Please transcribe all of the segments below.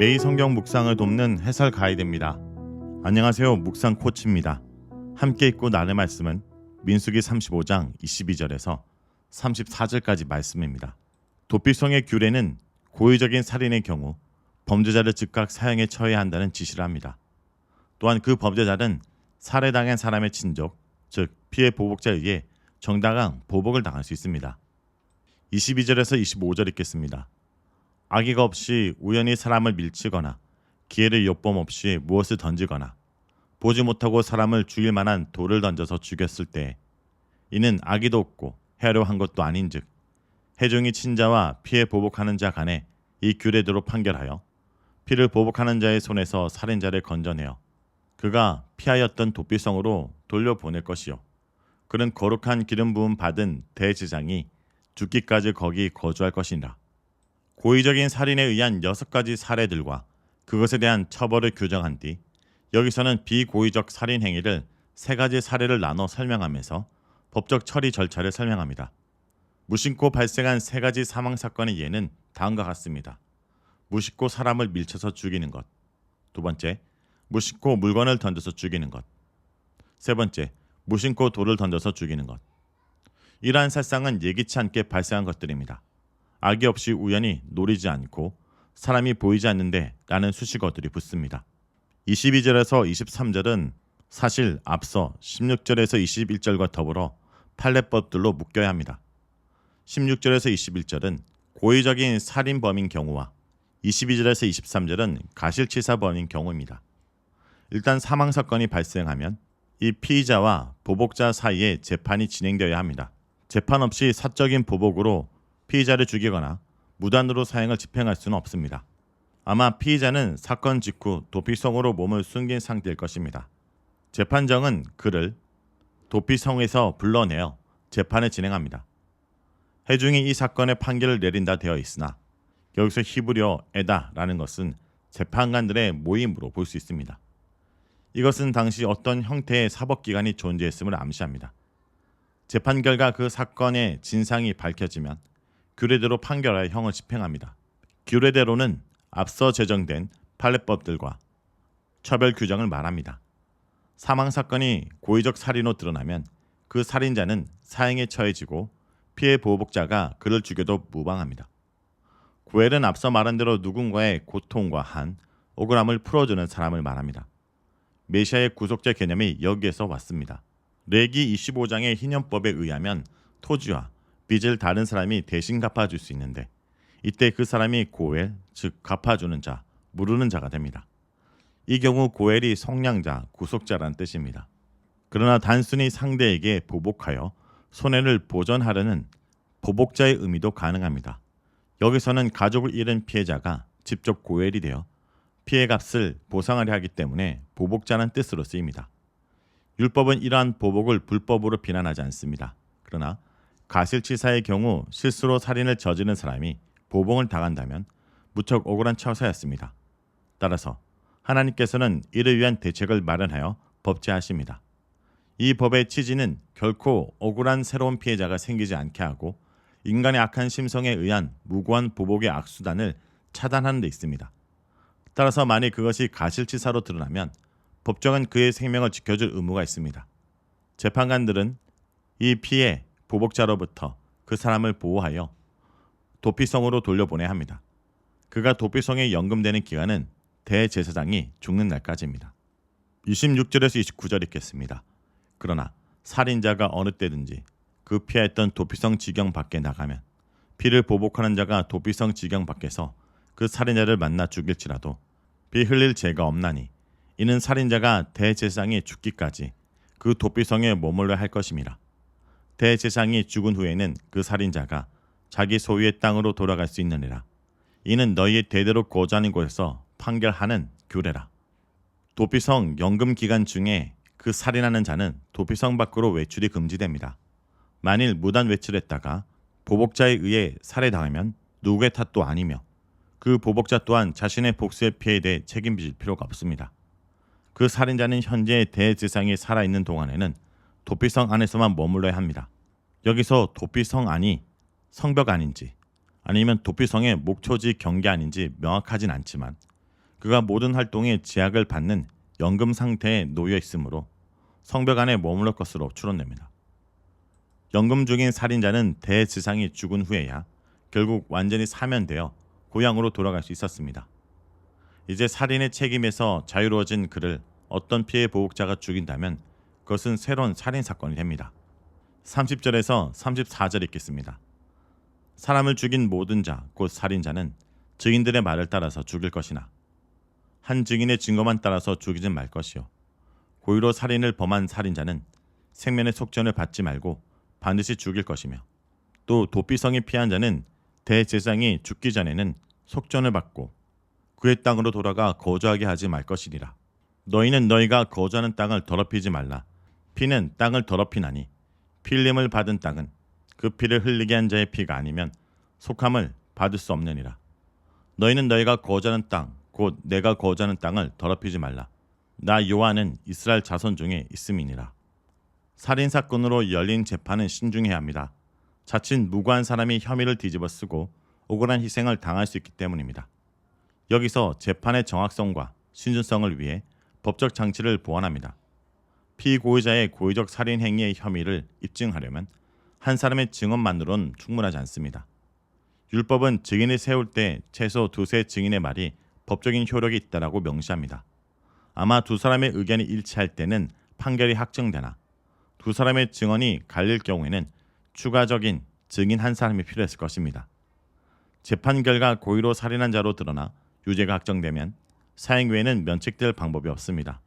매일 성경 묵상을 돕는 해설 가이드입니다. 안녕하세요. 묵상 코치입니다. 함께 읽고 나눌 말씀은 민수기 35장 22절에서 34절까지 말씀입니다. 도피성의 규례는 고의적인 살인의 경우 범죄자를 즉각 사형에 처해야 한다는 지시를 합니다. 또한 그 범죄자는 살해당한 사람의 친족, 즉 피해 보복자에 의해 정당한 보복을 당할 수 있습니다. 22절에서 25절 읽겠습니다. 악의가 없이 우연히 사람을 밀치거나 기회를 요법 없이 무엇을 던지거나 보지 못하고 사람을 죽일 만한 돌을 던져서 죽였을 때 이는 악의도 없고 해하려 한 것도 아닌즉 해종이 친자와 피해 보복하는 자 간에 이 규례대로 판결하여 피를 보복하는 자의 손에서 살인자를 건져내어 그가 피하였던 도피성으로 돌려보낼 것이요 그는 거룩한 기름 부음 받은 대제사장이 죽기까지 거기 거주할 것이니라. 고의적인 살인에 의한 6가지 사례들과 그것에 대한 처벌을 규정한 뒤 여기서는 비고의적 살인 행위를 3가지 사례를 나눠 설명하면서 법적 처리 절차를 설명합니다. 무심코 발생한 3가지 사망 사건의 예는 다음과 같습니다. 무심코 사람을 밀쳐서 죽이는 것. 2번째, 무심코 물건을 던져서 죽이는 것. 3번째, 무심코 돌을 던져서 죽이는 것. 이러한 살상은 예기치 않게 발생한 것들입니다. 악의 없이 우연히 노리지 않고 사람이 보이지 않는데 라는 수식어들이 붙습니다. 22절에서 23절은 사실 앞서 16절에서 21절과 더불어 판례법들로 묶여야 합니다. 16절에서 21절은 고의적인 살인범인 경우와 22절에서 23절은 가실치사범인 경우입니다. 일단 사망사건이 발생하면 이 피의자와 보복자 사이에 재판이 진행되어야 합니다. 재판 없이 사적인 보복으로 피의자를 죽이거나 무단으로 사형을 집행할 수는 없습니다. 아마 피의자는 사건 직후 도피성으로 몸을 숨긴 상태일 것입니다. 재판정은 그를 도피성에서 불러내어 재판을 진행합니다. 해중이 이 사건의 판결을 내린다 되어 있으나 여기서 히브리어 에다라는 것은 재판관들의 모임으로 볼 수 있습니다. 이것은 당시 어떤 형태의 사법기관이 존재했음을 암시합니다. 재판 결과 그 사건의 진상이 밝혀지면 규례대로 판결하여 형을 집행합니다. 규례대로는 앞서 제정된 판례법들과 처벌 규정을 말합니다. 사망사건이 고의적 살인으로 드러나면 그 살인자는 사형에 처해지고 피해 보복자가 그를 죽여도 무방합니다. 고엘은 앞서 말한 대로 누군가의 고통과 한, 억울함을 풀어주는 사람을 말합니다. 메시아의 구속자 개념이 여기에서 왔습니다. 레기 25장의 희년법에 의하면 토지와 빚을 다른 사람이 대신 갚아줄 수 있는데 이때 그 사람이 고엘, 즉 갚아주는 자, 무르는 자가 됩니다. 이 경우 고엘이 속량자, 구속자라는 뜻입니다. 그러나 단순히 상대에게 보복하여 손해를 보전하려는 보복자의 의미도 가능합니다. 여기서는 가족을 잃은 피해자가 직접 고엘이 되어 피해값을 보상하려 하기 때문에 보복자는 뜻으로 쓰입니다. 율법은 이러한 보복을 불법으로 비난하지 않습니다. 그러나 가실치사의 경우 실수로 살인을 저지른 사람이 보복을 당한다면 무척 억울한 처사였습니다. 따라서 하나님께서는 이를 위한 대책을 마련하여 법제하십니다. 이 법의 취지는 결코 억울한 새로운 피해자가 생기지 않게 하고 인간의 악한 심성에 의한 무고한 보복의 악수단을 차단하는 데 있습니다. 따라서 만일 그것이 가실치사로 드러나면 법정은 그의 생명을 지켜줄 의무가 있습니다. 재판관들은 이 피해 보복자로부터 그 사람을 보호하여 도피성으로 돌려보내야 합니다. 그가 도피성에 연금되는 기간은 대제사장이 죽는 날까지입니다. 26절에서 29절 읽겠습니다. 그러나 살인자가 어느 때든지 그 피하였던 도피성 지경 밖에 나가면 피를 보복하는 자가 도피성 지경 밖에서 그 살인자를 만나 죽일지라도 피 흘릴 죄가 없나니 이는 살인자가 대제사장이 죽기까지 그 도피성에 머물러 할 것임이라. 대제사장이 죽은 후에는 그 살인자가 자기 소유의 땅으로 돌아갈 수 있느니라. 이는 너희의 대대로 거주하는 곳에서 판결하는 규례라. 도피성 연금 기간 중에 그 살인하는 자는 도피성 밖으로 외출이 금지됩니다. 만일 무단 외출했다가 보복자에 의해 살해당하면 누구의 탓도 아니며 그 보복자 또한 자신의 복수의 피해에 대해 책임질 필요가 없습니다. 그 살인자는 현재 대제사장이 살아있는 동안에는 도피성 안에서만 머물러야 합니다. 여기서 도피성 안이 성벽 안인지 아니면 도피성의 목초지 경계 안인지 명확하진 않지만 그가 모든 활동에 제약을 받는 연금 상태에 놓여 있으므로 성벽 안에 머물러 것으로 추론됩니다. 연금 중인 살인자는 대제사장이 죽은 후에야 결국 완전히 사면되어 고향으로 돌아갈 수 있었습니다. 이제 살인의 책임에서 자유로워진 그를 어떤 피해 보복자가 죽인다면 그것은 새로운 살인 사건이 됩니다. 30절에서 34절 읽겠습니다. 사람을 죽인 모든 자, 곧 살인자는 증인들의 말을 따라서 죽일 것이나 한 증인의 증거만 따라서 죽이지 말 것이요. 고의로 살인을 범한 살인자는 생면의 속전을 받지 말고 반드시 죽일 것이며 또 도피성이 피한 자는 대제사장이 죽기 전에는 속전을 받고 그의 땅으로 돌아가 거주하게 하지 말 것이니라. 너희는 너희가 거주하는 땅을 더럽히지 말라. 피는 땅을 더럽히나니 필름을 받은 땅은 그 피를 흘리게 한 자의 피가 아니면 속함을 받을 수 없느니라. 너희는 너희가 거주하는 땅, 곧 내가 거주하는 땅을 더럽히지 말라. 나 여호와는 이스라엘 자손 중에 있음이니라. 살인사건으로 열린 재판은 신중해야 합니다. 자칫 무고한 사람이 혐의를 뒤집어쓰고 억울한 희생을 당할 수 있기 때문입니다. 여기서 재판의 정확성과 신중성을 위해 법적 장치를 보완합니다. 피고의자의 고의적 살인 행위의 혐의를 입증하려면 한 사람의 증언만으로는 충분하지 않습니다. 율법은 증인을 세울 때 최소 두세 증인의 말이 법적인 효력이 있다라고 명시합니다. 아마 두 사람의 의견이 일치할 때는 판결이 확정되나 두 사람의 증언이 갈릴 경우에는 추가적인 증인 한 사람이 필요했을 것입니다. 재판 결과 고의로 살인한 자로 드러나 유죄가 확정되면 사형 외에는 면책될 방법이 없습니다.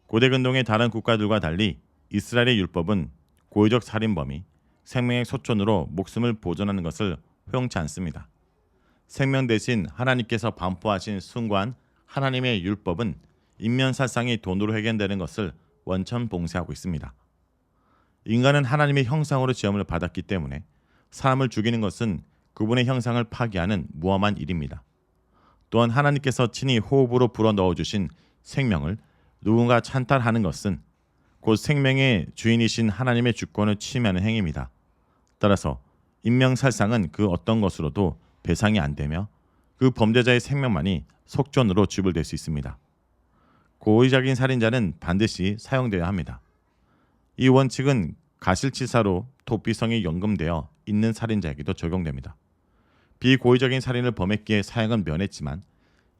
고대 근동의 다른 국가들과 달리 이스라엘의 율법은 고의적 살인범이 생명의 소촌으로 목숨을 보존하는 것을 허용치 않습니다. 생명 대신 하나님께서 반포하신 숭고한 하나님의 율법은 인면살상이 돈으로 해결되는 것을 원천 봉쇄하고 있습니다. 인간은 하나님의 형상으로 지음을 받았기 때문에 사람을 죽이는 것은 그분의 형상을 파괴하는 무험한 일입니다. 또한 하나님께서 친히 호흡으로 불어넣어 주신 생명을 누군가 찬탈하는 것은 곧 생명의 주인이신 하나님의 주권을 침해하는 행위입니다. 따라서 인명살상은 그 어떤 것으로도 배상이 안 되며 그 범죄자의 생명만이 속전으로 지불될 수 있습니다. 고의적인 살인자는 반드시 사형되어야 합니다. 이 원칙은 가실치사로 도피성이 연금되어 있는 살인자에게도 적용됩니다. 비고의적인 살인을 범했기에 사형은 면했지만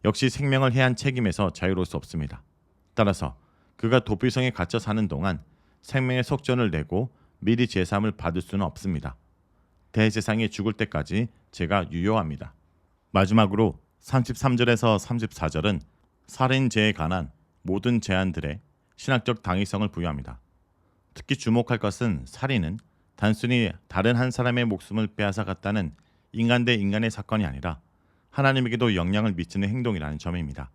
역시 생명을 해한 책임에서 자유로울 수 없습니다. 따라서 그가 도피성에 갇혀 사는 동안 생명의 속전을 내고 미리 제사함을 받을 수는 없습니다. 대제사장이 죽을 때까지 제가 유효합니다. 마지막으로 33절에서 34절은 살인죄에 관한 모든 제한들의 신학적 당위성을 부여합니다. 특히 주목할 것은 살인은 단순히 다른 한 사람의 목숨을 빼앗아갔다는 인간 대 인간의 사건이 아니라 하나님에게도 영향을 미치는 행동이라는 점입니다.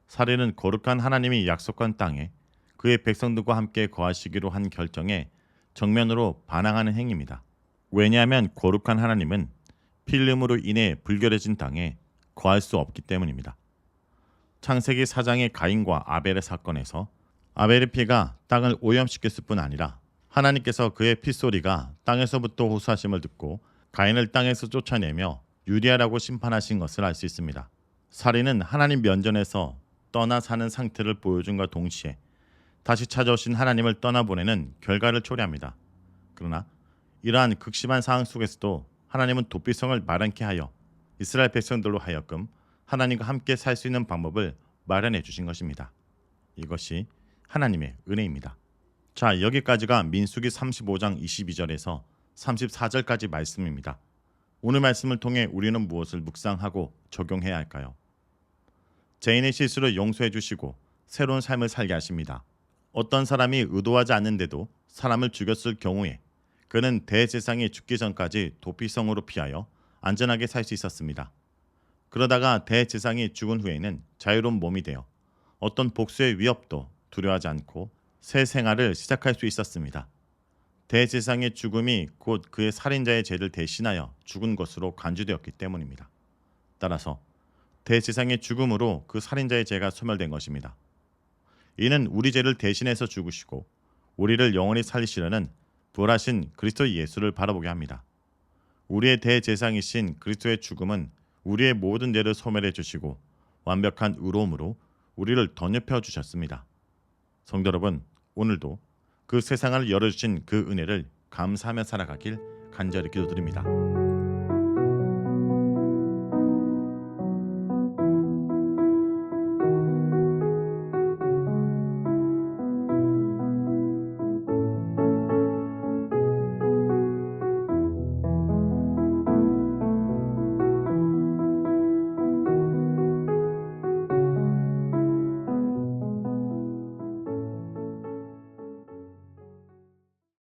살인은 거룩한 하나님이 약속한 땅에 그의 백성들과 함께 거하시기로 한 결정에 정면으로 반항하는 행위입니다. 왜냐하면 거룩한 하나님은 필름으로 인해 불결해진 땅에 거할 수 없기 때문입니다. 창세기 4장의 가인과 아벨의 사건에서 아벨의 피가 땅을 오염시켰을 뿐 아니라 하나님께서 그의 핏소리가 땅에서부터 호소하심을 듣고 가인을 땅에서 쫓아내며 유리하라고 심판하신 것을 알 수 있습니다. 살인은 하나님 면전에서 떠나 사는 상태를 보여준과 동시에 다시 찾아오신 하나님을 떠나보내는 결과를 초래합니다. 그러나 이러한 극심한 상황 속에서도 하나님은 도피성을 마련케 하여 이스라엘 백성들로 하여금 하나님과 함께 살 수 있는 방법을 마련해 주신 것입니다. 이것이 하나님의 은혜입니다. 자, 여기까지가 민수기 35장 22절에서 34절까지 말씀입니다. 오늘 말씀을 통해 우리는 무엇을 묵상하고 적용해야 할까요? 죄인의 실수를 용서해 주시고 새로운 삶을 살게 하십니다. 어떤 사람이 의도하지 않는데도 사람을 죽였을 경우에 그는 대제사장이 죽기 전까지 도피성으로 피하여 안전하게 살 수 있었습니다. 그러다가 대제사장이 죽은 후에는 자유로운 몸이 되어 어떤 복수의 위협도 두려워하지 않고 새 생활을 시작할 수 있었습니다. 대제사장의 죽음이 곧 그의 살인자의 죄를 대신하여 죽은 것으로 간주되었기 때문입니다. 따라서 대제사장의 죽음으로 그 살인자의 죄가 소멸된 것입니다. 이는 우리 죄를 대신해서 죽으시고 우리를 영원히 살리시려는 부활하신 그리스도 예수를 바라보게 합니다. 우리의 대제사장이신 그리스도의 죽음은 우리의 모든 죄를 소멸해 주시고 완벽한 의로움으로 우리를 덧입혀 주셨습니다. 성도 여러분, 오늘도 그 세상을 열어주신 그 은혜를 감사하며 살아가길 간절히 기도드립니다.